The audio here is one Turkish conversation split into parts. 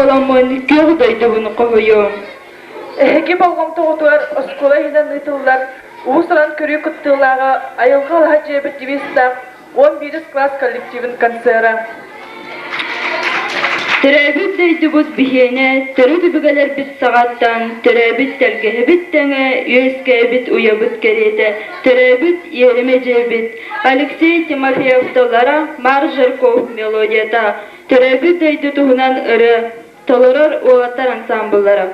Olamon gördüydü bunu koyuyor. Heki balgam toğutular, oskola hiden ıtıllar, uğusalan körü kıttılağa, ayılgı alhacı bitivistler, 11. klas kollektivin kэнсиэрэ. Türäbit deydi buz bihene, törü dübügeler bit sağattan, türäbit telgehebit tenge, yüzgehebit uyabit kerete, türäbit yerimecebit, Alexey Timofeyev'tolara, Marjerkov melodiyata, türäbit deydi tuğunan ırı, toloror uğatar ansambullara.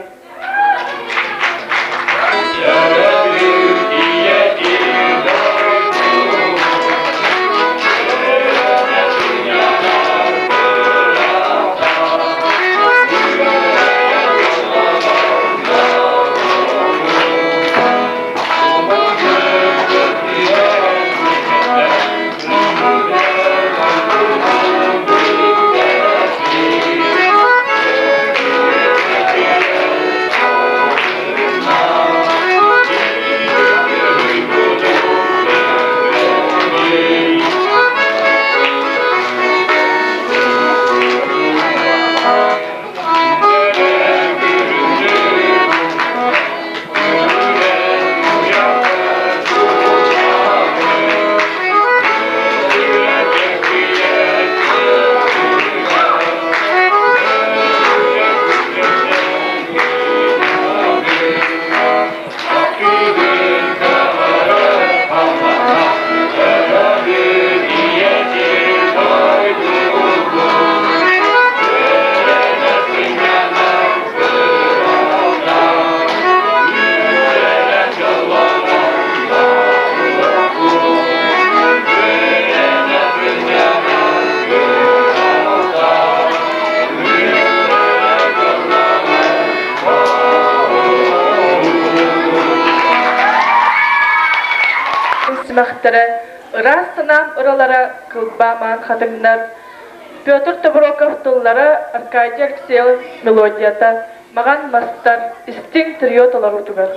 Смахтара, ырастынам ыралара кылбаман хатыңдар, Петр Таброков тыллара, Аркадий Алексеев мелодията, маған мастар, истин трио талар утугар.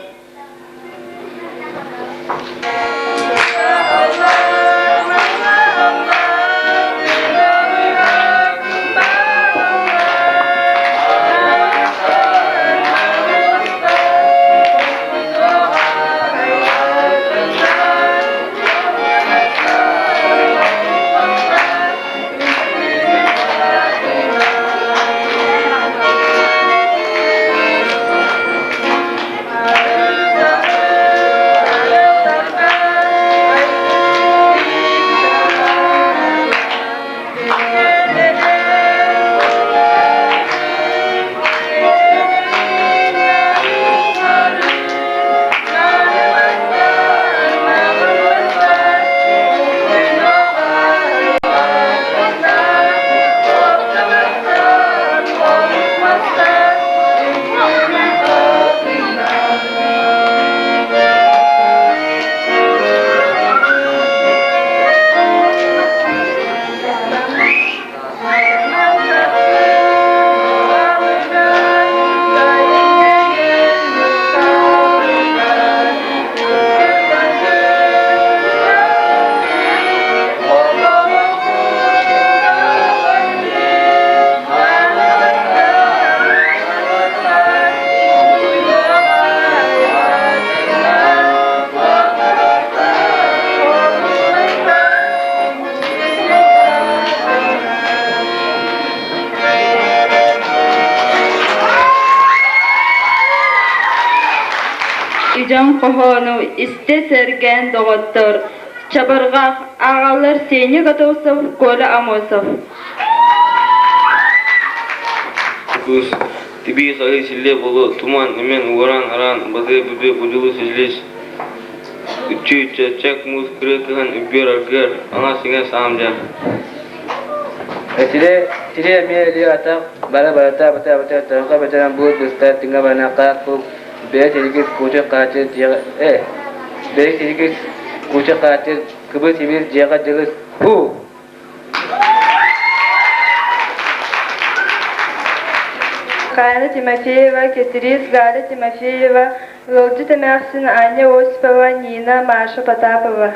Ücan kohonu iste sergen doğuttur. Çabargaq ağalar seni gatosov, kola amosov. Kuz tibi sayı sille bolu tuman hemen uğran aran bazı bebe bujulu sijlis. Üçü çek muz kırıkhan übber argar ana singa samja. Tire meli atak bara bata tarka bataran buat bestar tinggal banaka ku be sedikit kucak katil be sedikit kucak katil kebel sibir jaga jelas Галя Тимофеева, Кетрис, Галя Тимофеева, Лолджи Тамяхсин, Аня Осипова, Нина, Маша Потапова.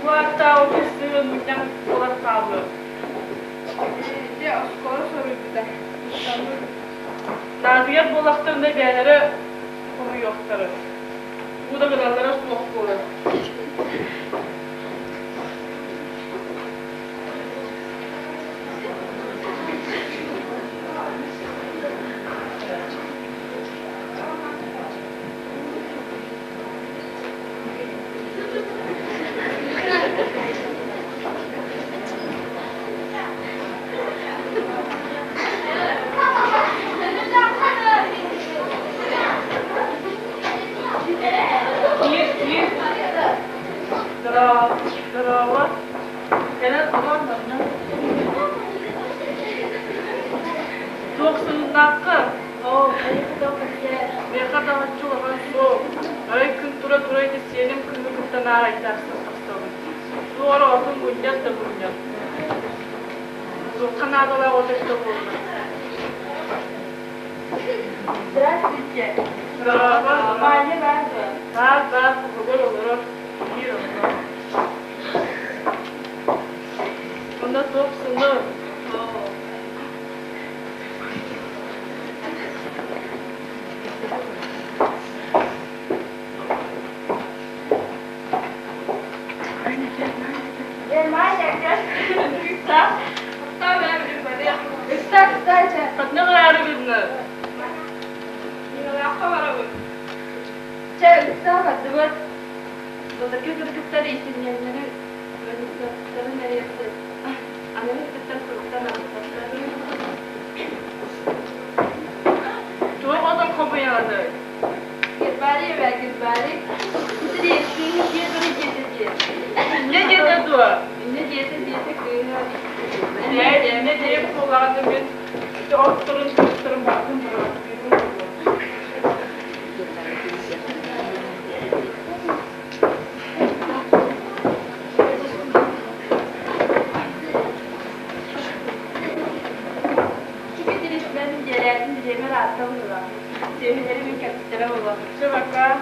Bu hafta ofisini Oturun münyan olan sağlığı. Де оскоро сорuydu. Naziyet bolaklarında beğenleri konu yokları. Bu da gıdalara soğuk olur. Drama. Gelen olan mı? Soğuksunun hakkı. Ne kadar çoğun soğuk. Ay gün tura ki senin kızı kıtana aytarsın kıstığın. Sonra olsun güncel de güncel. Soğuk kanadalar oteşte oldu. Здравствуйте. Drama. Мали vardı. Var, kuvvet olur. Onda soğuksunun. Ne kadar günler? Çok adam kapı yanadı. Ne getirdi o? Ne deyip kullandım ben. İşte oturun bakın. Şabaka.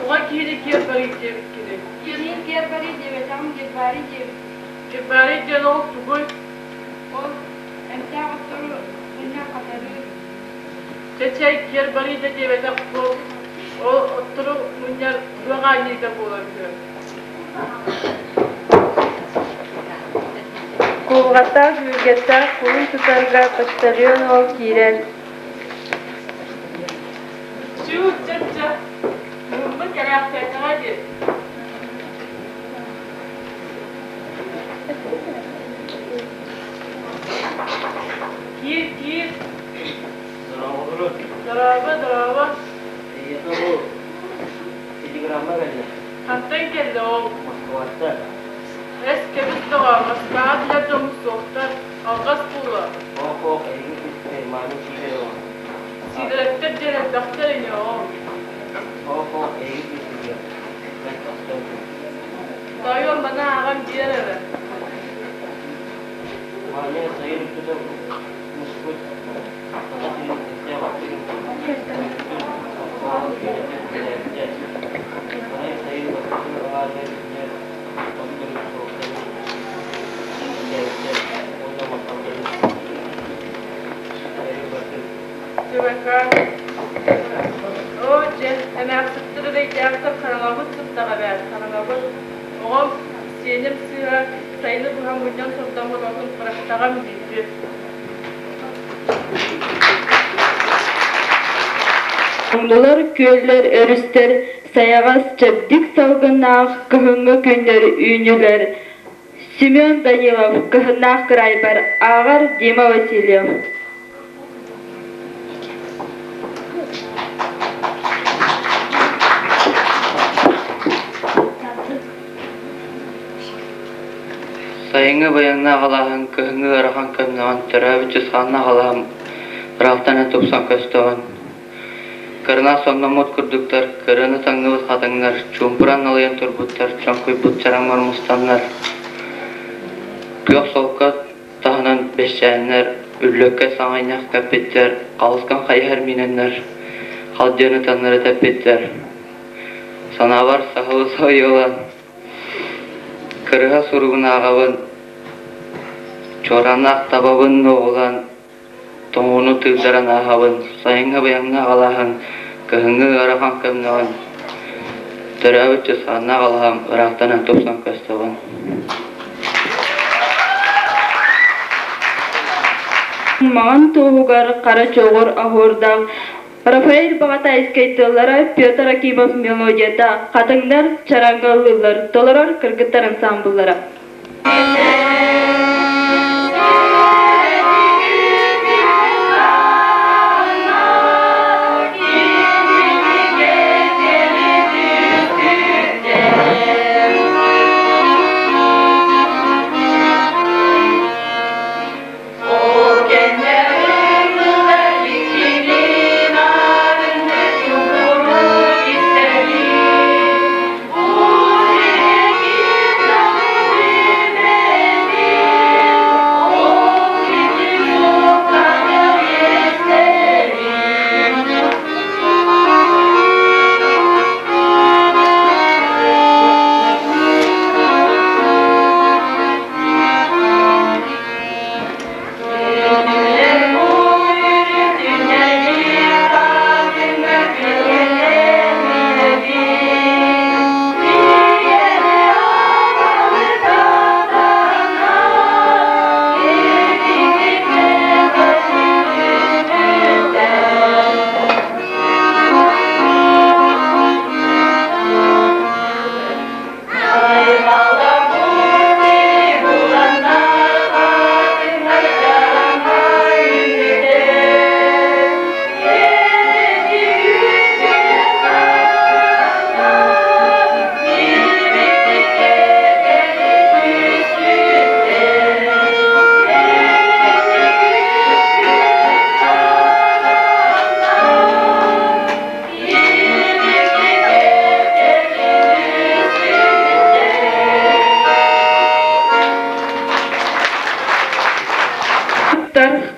Oğa kiri bari Kibari diye oldu bu. Çeçey kibari de diye de bu. O oturup bunlar duayı da bulabiliyor. Кулгата жүгетта кулун тутарга почтальон ол кирен. Şu çeçe. Bu kere yaptığına hadi. Gir. Drama. Itu bu telegramma geldi. Hatta geldi o. Moskva'da. Eski bir de var. Maskahat yaptığımız soğuklar. Algaz pulu. Oh, ini firmanı çiğde o. Sidirekte gelen doktor iniyor o. Oh, ini çiğde. Ben hastayım. Dayıyorum bana ağam diğer eve. Mane sayın tutup muskut. Fakat ini setiap waktu ini. Sayın bakın ağabey diğer doktor soğukları. Şabaka. O emek sıktırı da yaptı kanalımı sıktığa ver. Kanalımı oğum senim sıra sayılı bu hamurdan sondan bu olsun bıraktığım gibi. Оңдолар көйлер өрістер, саяғас чәбдік салғынақ көхіңгі көнлер үйнелер. Семен Данилов, көхінақ крайбар, ағар Дима Васильев. Sayınga bayanna qalağın kөхіңгі arahan kömnağın törəbi cüsxanna qalağın rağtana topsan köstağın. Karena sonnomot kurduklar, karena tangnıvız qatınlar, çumpuran alayan turbutlar, çonkuy but çaramar mustanlar. Kök solka tahanan beşçenler, üllökke sağaynak kapetler, kalıskan kayher minenler, halcanı tanları tepetler. Sana var sahılı soyulan, kırığa suruğun ağabın, çoranak tababın oğulan, toğunu tığdaran ağabın, sayınga bayanına ağalahın, kıhıngı arahan kemnağın, törəbitçe sağına ağalahın, ıraqtanan topsan köstağın. Mağan toğugar qara çoğur ahordağ. Rafael Bağata eskaytıllara Piotr Akimov melodiyada Kadınlar Çarangallılar Tolarar Kırgıtlar ansambullara.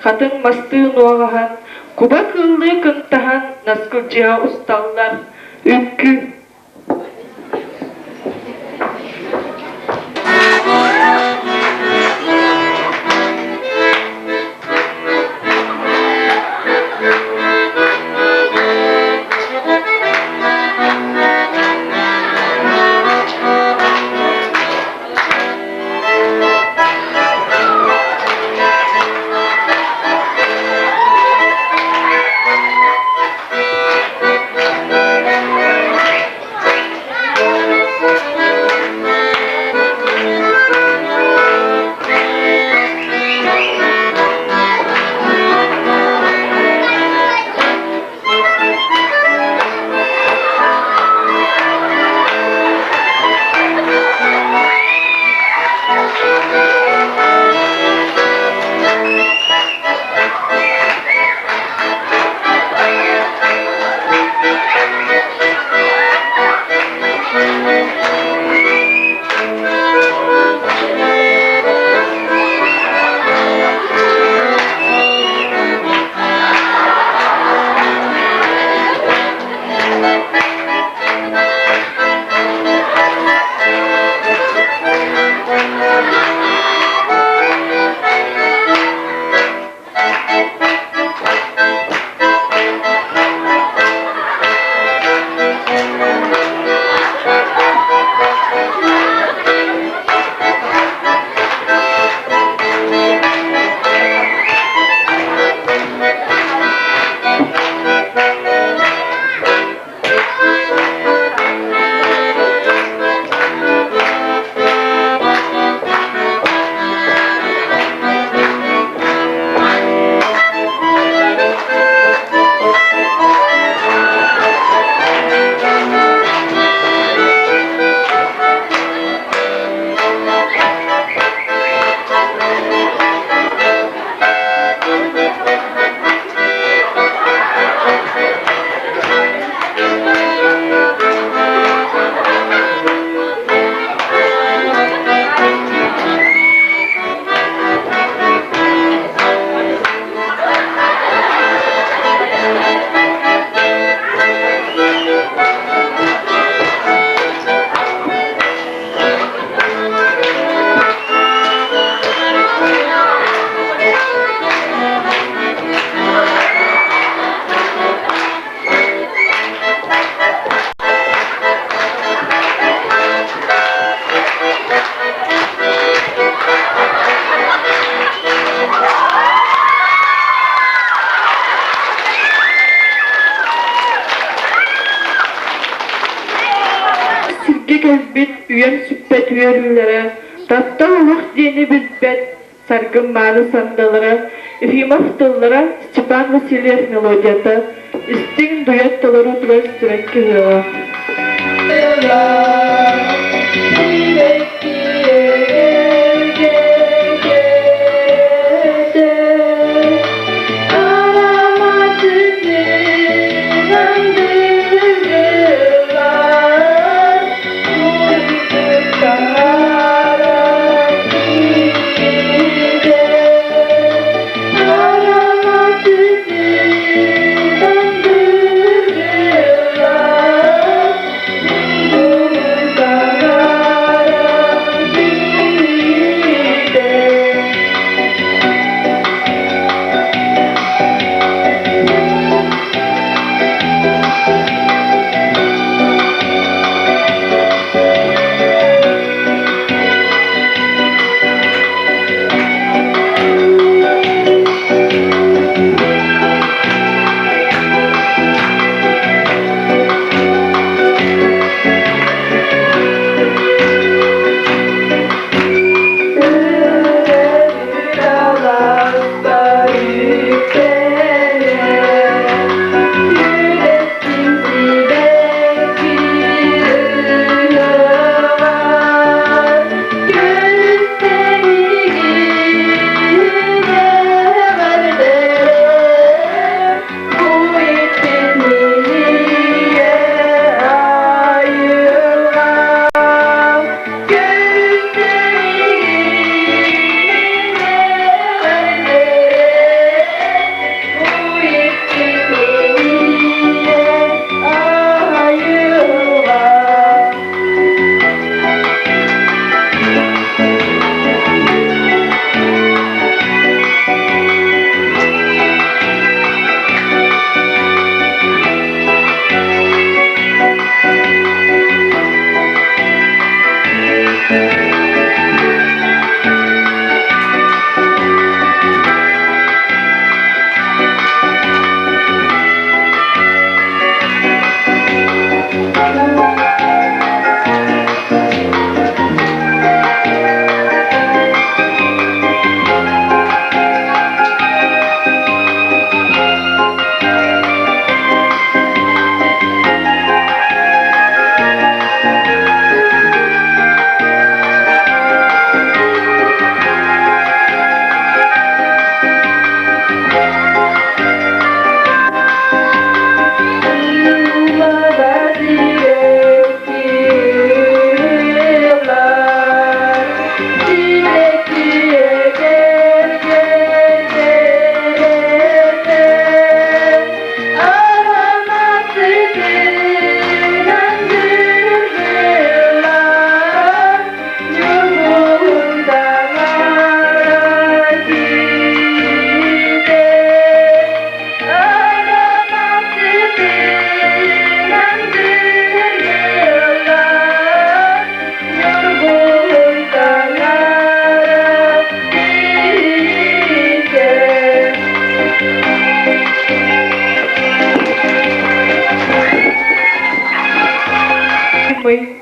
Kadın mastığın oğahan, kuba kıllı kıntahan, naskılcığa ustallar, ünkü. түйен сүппет үйерілері, таптал ұлық дені бізбет, саргым маны сандалары, Ефимовтыллара Степан Васильев мелодията, истин дует талару трой стюрекки жила.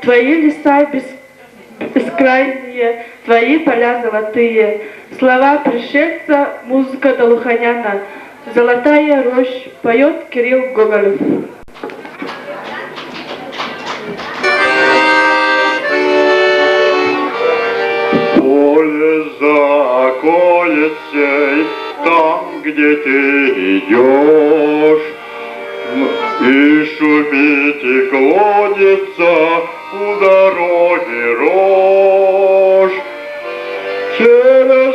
Твои леса бескрайние, твои поля золотые, слова пришельца, музыка Долуханяна, золотая рощь, поет Кирилл Гоголев. Поле за околицей, там, где ты идешь, и шумит и клонится у дороги рожь. Через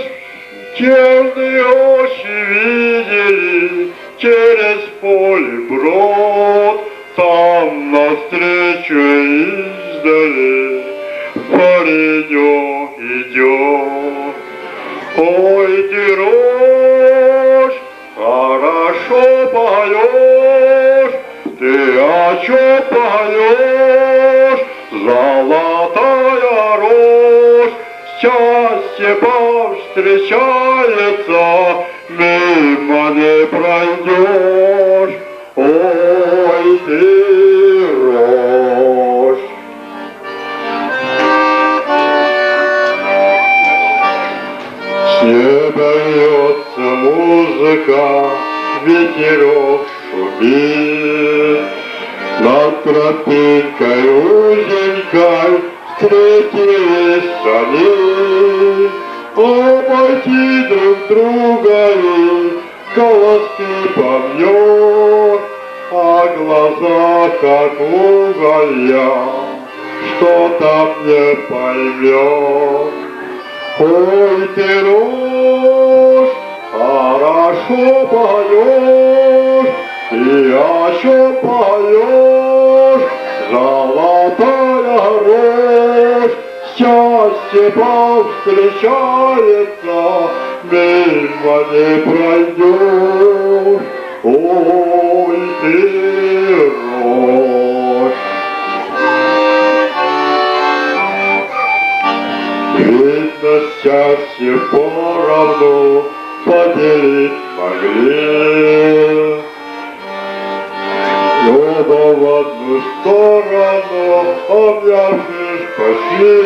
черные очи видели, через поле брод, там навстречу издали паренек идет. Ой, ты рожь, хорошо поешь, ты о чем поешь? Золотая рожь, счастье повстречается, мимо не пройдешь. Ой, ты рожь. с неба льется музыка, ветерок шумит. Над тропинкой узенькой встретились они, обойти друг друга и колоски помнет, а глаза как уголья, что-то не поймет. Ой, ты рожь, хорошо поешь, и о чем поешь, золотая рожь, счастье повстречается, мимо не пройдешь. Ой, ты рожь. Видно, счастье поровну поделить могли. Оба в одну сторону, обнявшись, пошли.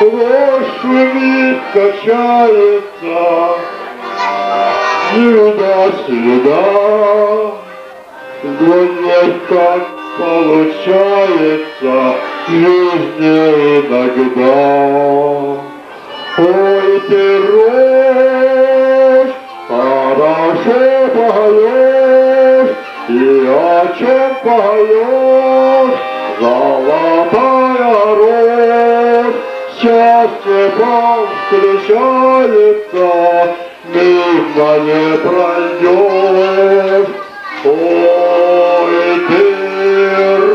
Ложь шумит, качается, не видать следа. Глядеть, как получается в жизни иногда. Ой, ты рожь, хорошо поешь, и о чем поешь, золотая рожь, счастье повстречается, мимо не пройдешь. Ой, ты рожь.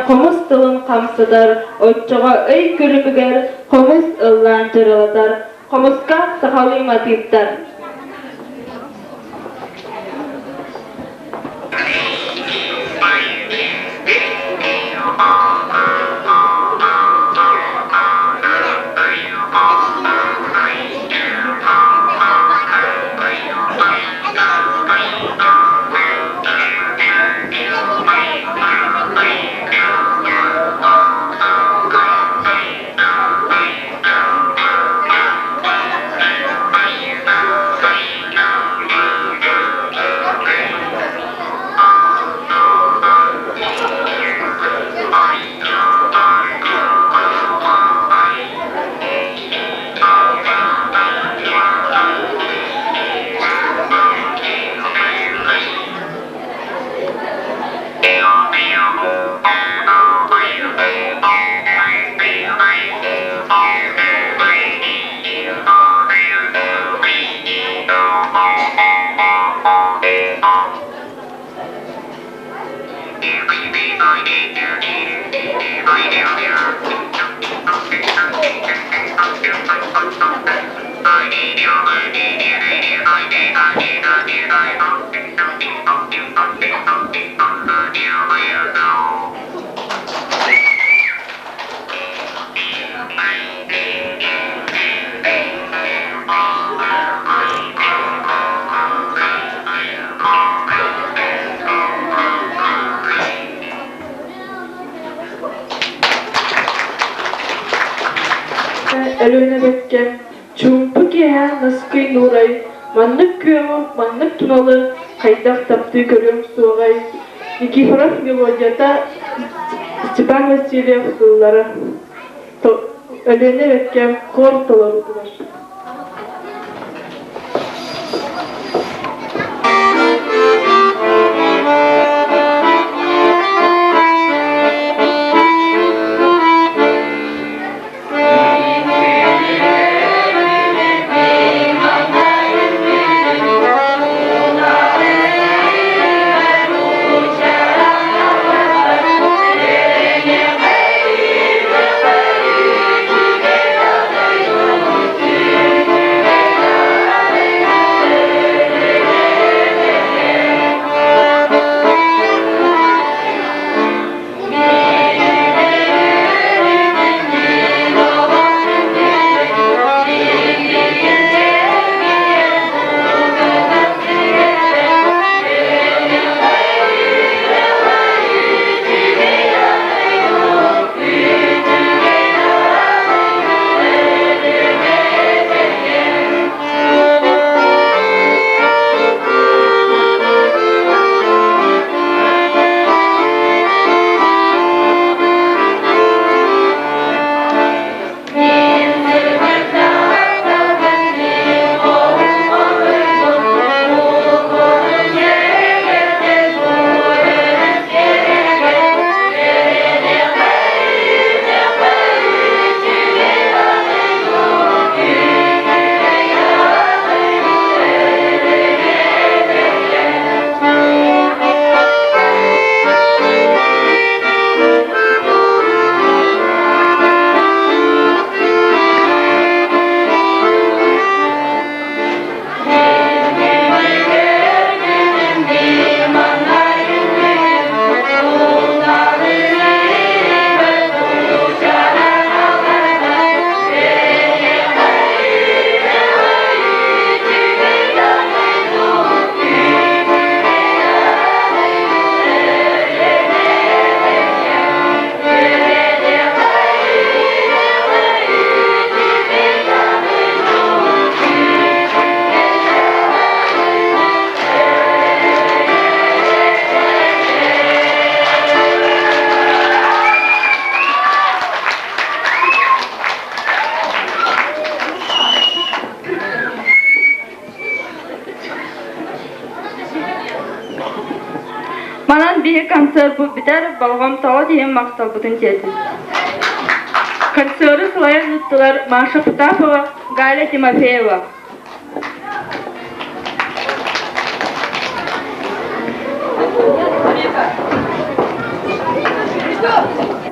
Комуз тылын камсыдар, отчыға өй күлімігер, комуз ыллан жырылатар, комузка сахалы матиптар. Элөнебекке чумпы кеһә наскый нурай, маннык күйөмө, маннык туналы, кайдак тапты көрөм сугай. Никифоров мелодията Степан Васильев сыллары. Элөнебекке хор толорудулар. Yeah. bir konser bu biter, balgam tağı diye maktal butun tiyeti. Konseri slayan yuttular Maşa Futapova, Gaля Timofeeva. Go!